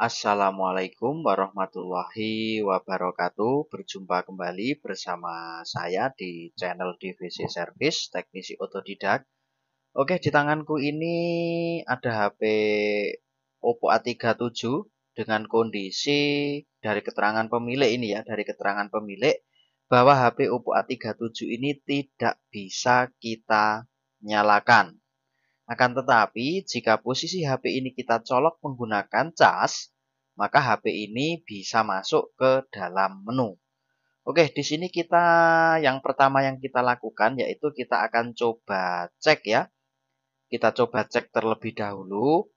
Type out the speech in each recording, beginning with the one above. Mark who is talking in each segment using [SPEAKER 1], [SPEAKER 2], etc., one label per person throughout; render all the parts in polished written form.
[SPEAKER 1] Assalamualaikum warahmatullahi wabarakatuh. Berjumpa kembali bersama saya di channel Divisi Service Teknisi Otodidak. Oke, di tanganku ini ada HP Oppo A37 dengan kondisi dari keterangan pemilik ini ya, dari keterangan pemilik bahwa HP Oppo A37 ini tidak bisa kita nyalakan. Akan tetapi, jika posisi HP ini kita colok menggunakan cas, maka HP ini bisa masuk ke dalam menu. Oke, di sini yang pertama yang kita lakukan yaitu kita akan coba cek ya. Kita coba cek terlebih dahulu.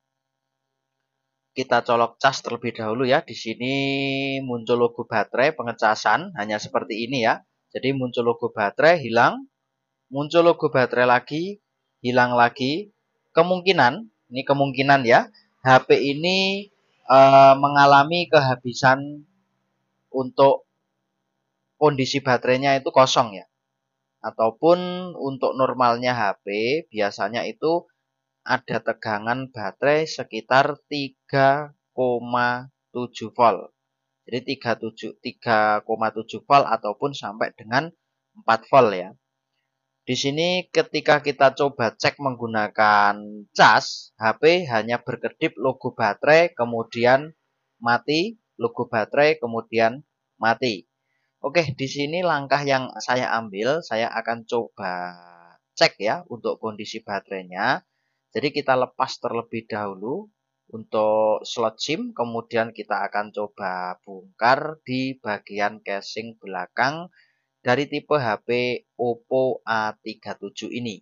[SPEAKER 1] Kita colok cas terlebih dahulu ya. Di sini muncul logo baterai pengecasan, hanya seperti ini ya. Jadi muncul logo baterai, hilang. Muncul logo baterai lagi, hilang lagi. Ini kemungkinan ya, HP ini mengalami kehabisan untuk kondisi baterainya itu kosong ya. Ataupun untuk normalnya HP, biasanya itu ada tegangan baterai sekitar 3,7 volt. Jadi 3,7 volt ataupun sampai dengan 4 volt ya. Di sini ketika kita coba cek menggunakan cas, HP hanya berkedip logo baterai, kemudian mati, logo baterai, kemudian mati. Oke, di sini langkah yang saya ambil, saya akan coba cek ya untuk kondisi baterainya. Jadi kita lepas terlebih dahulu untuk slot SIM, kemudian kita akan coba bongkar di bagian casing belakang dari tipe HP Oppo A37 ini.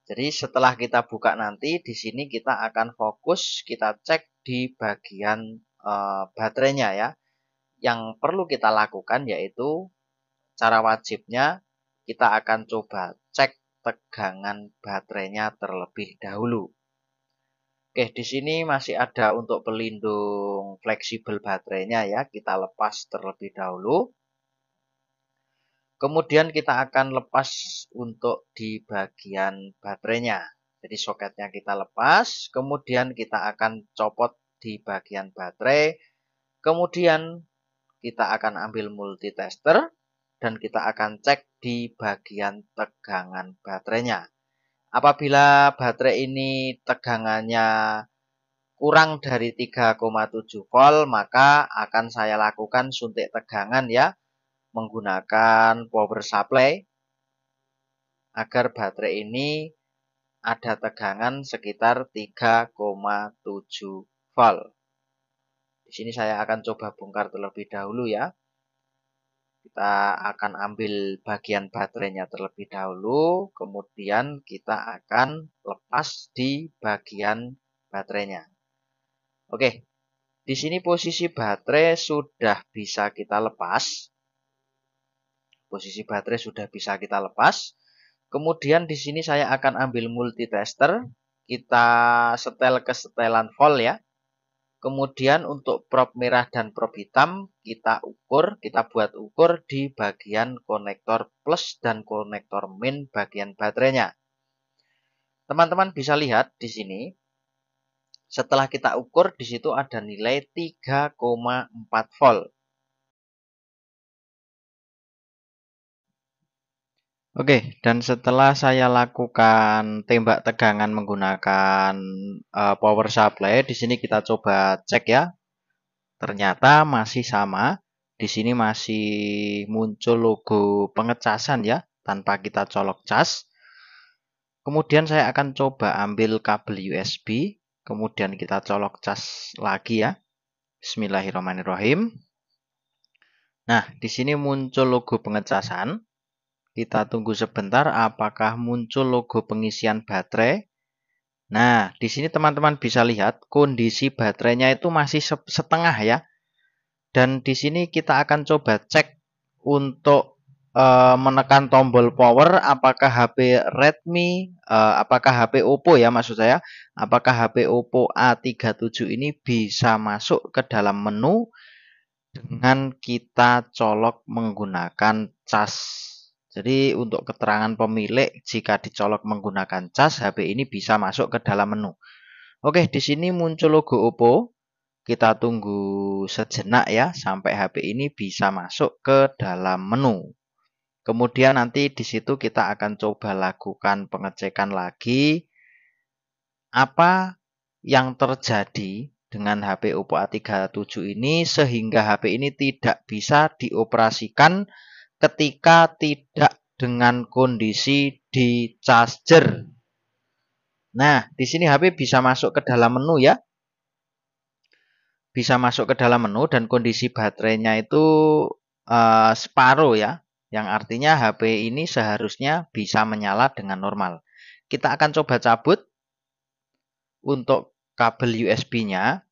[SPEAKER 1] Jadi setelah kita buka nanti, di sini kita akan fokus, kita cek di bagian baterainya ya. Yang perlu kita lakukan yaitu cara wajibnya kita akan coba cek tegangan baterainya terlebih dahulu. Oke, di sini masih ada untuk pelindung fleksibel baterainya ya. Kita lepas terlebih dahulu. Kemudian kita akan lepas untuk di bagian baterainya. Jadi soketnya kita lepas, kemudian kita akan copot di bagian baterai. Kemudian kita akan ambil multitester dan kita akan cek di bagian tegangan baterainya. Apabila baterai ini tegangannya kurang dari 3,7 volt, maka akan saya lakukan suntik tegangan ya, menggunakan power supply agar baterai ini ada tegangan sekitar 3,7 volt. Di sini saya akan coba bongkar terlebih dahulu ya. Kita akan ambil bagian baterainya terlebih dahulu, kemudian kita akan lepas di bagian baterainya. Oke, di sini posisi baterai sudah bisa kita lepas. Posisi baterai sudah bisa kita lepas. Kemudian di sini saya akan ambil multitester, kita setel ke setelan volt ya. Kemudian untuk prob merah dan prob hitam kita buat ukur di bagian konektor plus dan konektor min bagian baterainya. Teman-teman bisa lihat di sini, setelah kita ukur di situ ada nilai 3,4 volt. Oke, dan setelah saya lakukan tembak tegangan menggunakan power supply, di sini kita coba cek ya. Ternyata masih sama. Di sini masih muncul logo pengecasan ya, tanpa kita colok cas. Kemudian saya akan coba ambil kabel USB, kemudian kita colok cas lagi ya. Bismillahirrahmanirrahim. Nah, di sini muncul logo pengecasan. Kita tunggu sebentar apakah muncul logo pengisian baterai. Nah, di sini teman-teman bisa lihat kondisi baterainya itu masih setengah ya. Dan di sini kita akan coba cek untuk menekan tombol power apakah HP Redmi, apakah HP Oppo ya maksud saya, apakah HP Oppo A37 ini bisa masuk ke dalam menu dengan kita colok menggunakan cas. Jadi untuk keterangan pemilik jika dicolok menggunakan cas HP ini bisa masuk ke dalam menu. Oke, di sini muncul logo Oppo. Kita tunggu sejenak ya sampai HP ini bisa masuk ke dalam menu. Kemudian nanti di situ kita akan coba lakukan pengecekan lagi apa yang terjadi dengan HP Oppo A37 ini sehingga HP ini tidak bisa dioperasikan ketika tidak dengan kondisi di charger. Nah, di sini HP bisa masuk ke dalam menu ya. Bisa masuk ke dalam menu dan kondisi baterainya itu separuh ya. Yang artinya HP ini seharusnya bisa menyala dengan normal. Kita akan coba cabut untuk kabel USB-nya.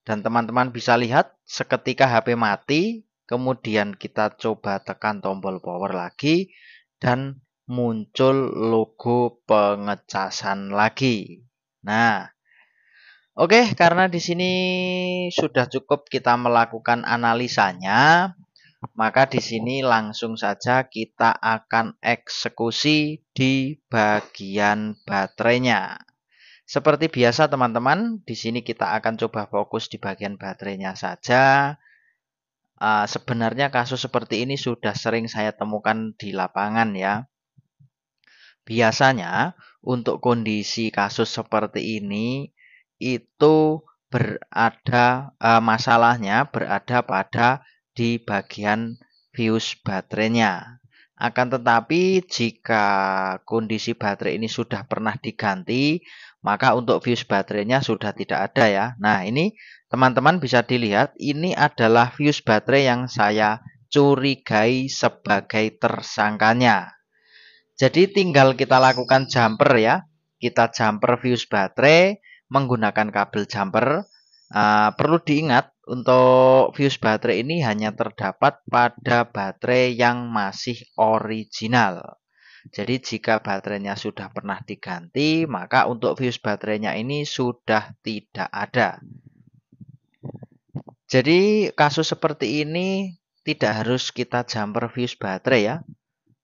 [SPEAKER 1] Dan teman-teman bisa lihat seketika HP mati, kemudian kita coba tekan tombol power lagi dan muncul logo pengecasan lagi. Nah, oke, karena di sini sudah cukup kita melakukan analisanya, maka di sini langsung saja kita akan eksekusi di bagian baterainya. Seperti biasa teman-teman, di sini kita akan coba fokus di bagian baterainya saja. Sebenarnya kasus seperti ini sudah sering saya temukan di lapangan ya. Biasanya untuk kondisi kasus seperti ini itu masalahnya berada pada di bagian fuse baterainya. Akan tetapi jika kondisi baterai ini sudah pernah diganti, maka untuk fuse baterainya sudah tidak ada ya. Nah, ini teman-teman bisa dilihat, ini adalah fuse baterai yang saya curigai sebagai tersangkanya. Jadi tinggal kita lakukan jumper ya. Kita jumper fuse baterai menggunakan kabel jumper. Perlu diingat untuk fuse baterai ini hanya terdapat pada baterai yang masih original. Jadi jika baterainya sudah pernah diganti, maka untuk fuse baterainya ini sudah tidak ada. Jadi kasus seperti ini tidak harus kita jumper fuse baterai ya.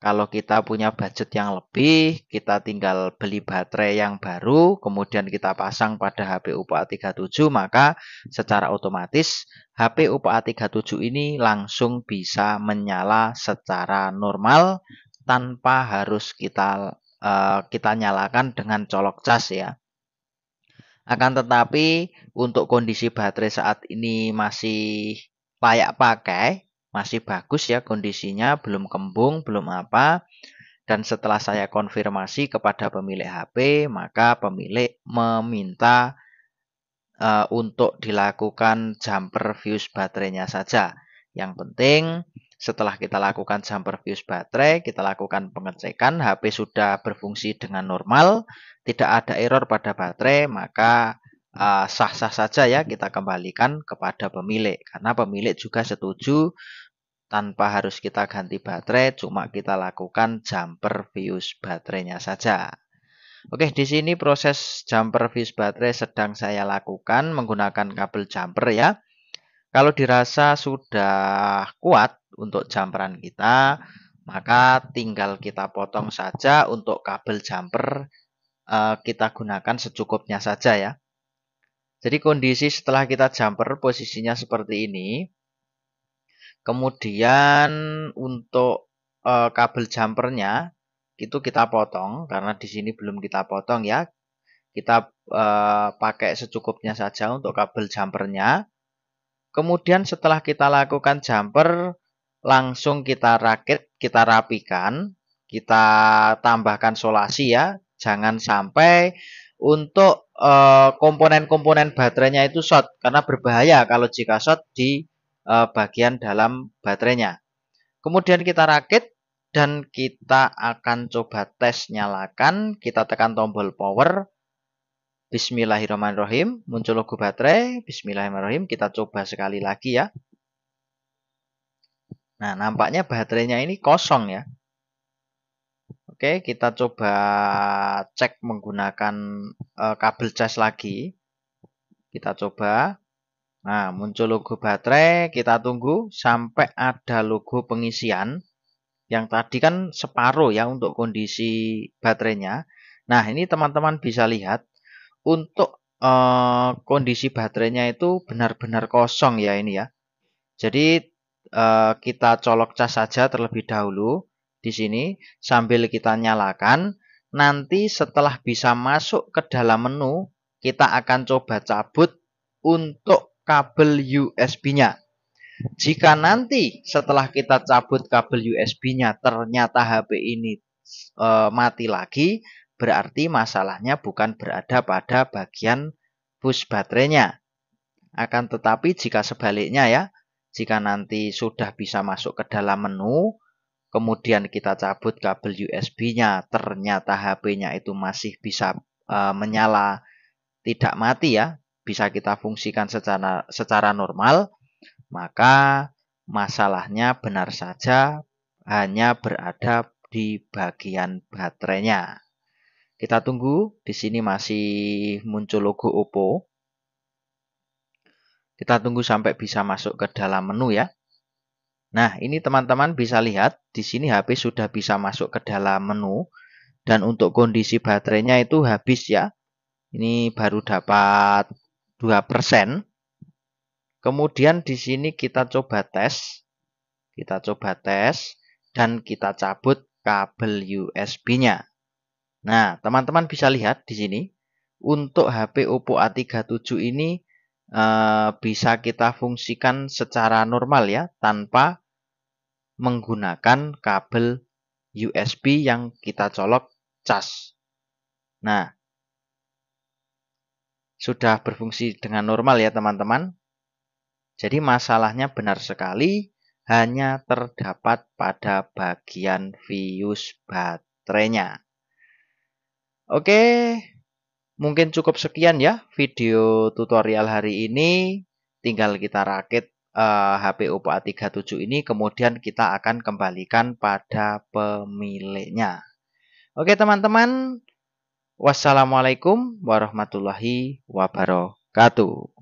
[SPEAKER 1] Kalau kita punya budget yang lebih, kita tinggal beli baterai yang baru, kemudian kita pasang pada HP Oppo A37, maka secara otomatis HP Oppo A37 ini langsung bisa menyala secara normal tanpa harus kita nyalakan dengan colok cas ya. Akan tetapi untuk kondisi baterai saat ini masih layak pakai, masih bagus ya kondisinya, belum kembung, belum apa. Dan setelah saya konfirmasi kepada pemilik HP, maka pemilik meminta untuk dilakukan jumper fuse baterainya saja. Yang penting setelah kita lakukan jumper fuse baterai, kita lakukan pengecekan, HP sudah berfungsi dengan normal, tidak ada error pada baterai, maka sah-sah saja ya kita kembalikan kepada pemilik. Karena pemilik juga setuju tanpa harus kita ganti baterai, cuma kita lakukan jumper fuse baterainya saja. Oke, di sini proses jumper fuse baterai sedang saya lakukan menggunakan kabel jumper ya. Kalau dirasa sudah kuat untuk jumperan kita, maka tinggal kita potong saja untuk kabel jumper, kita gunakan secukupnya saja ya. Jadi kondisi setelah kita jumper posisinya seperti ini. Kemudian untuk kabel jumpernya itu kita potong karena di sini belum kita potong ya. Kita pakai secukupnya saja untuk kabel jumpernya. Kemudian setelah kita lakukan jumper, langsung kita rakit, kita rapikan, kita tambahkan solasi ya. Jangan sampai untuk komponen-komponen baterainya itu short karena berbahaya kalau jika short di bagian dalam baterainya. Kemudian kita rakit dan kita akan coba tes nyalakan. Kita tekan tombol power. Bismillahirrahmanirrahim. Muncul logo baterai. Bismillahirrahmanirrahim. Kita coba sekali lagi ya. Nah, nampaknya baterainya ini kosong ya. Oke, kita coba cek menggunakan kabel cas lagi. Kita coba. Nah, muncul logo baterai. Kita tunggu sampai ada logo pengisian. Yang tadi kan separuh ya untuk kondisi baterainya. Nah, ini teman-teman bisa lihat. Untuk kondisi baterainya itu benar-benar kosong ya ini ya. Jadi kita colok cas saja terlebih dahulu di sini sambil kita nyalakan. Nanti setelah bisa masuk ke dalam menu, kita akan coba cabut untuk kabel USB-nya. Jika nanti setelah kita cabut kabel USB-nya ternyata HP ini mati lagi, berarti masalahnya bukan berada pada bagian bus baterainya. Akan tetapi jika sebaliknya ya, jika nanti sudah bisa masuk ke dalam menu, kemudian kita cabut kabel USB-nya, ternyata HP-nya itu masih bisa menyala, tidak mati ya, bisa kita fungsikan secara normal, maka masalahnya benar saja hanya berada di bagian baterainya. Kita tunggu, di sini masih muncul logo Oppo. Kita tunggu sampai bisa masuk ke dalam menu ya. Nah, ini teman-teman bisa lihat, di sini HP sudah bisa masuk ke dalam menu. Dan untuk kondisi baterainya itu habis ya. Ini baru dapat 2%. Kemudian di sini kita coba tes. Dan kita cabut kabel USB-nya. Nah, teman-teman bisa lihat di sini. Untuk HP Oppo A37 ini bisa kita fungsikan secara normal ya, tanpa menggunakan kabel USB yang kita colok cas. Nah, sudah berfungsi dengan normal ya teman-teman. Jadi masalahnya benar sekali, hanya terdapat pada bagian fuse baterainya. Oke, mungkin cukup sekian ya video tutorial hari ini. Tinggal kita rakit HP Oppo A37 ini, kemudian kita akan kembalikan pada pemiliknya. Oke teman-teman, wassalamualaikum warahmatullahi wabarakatuh.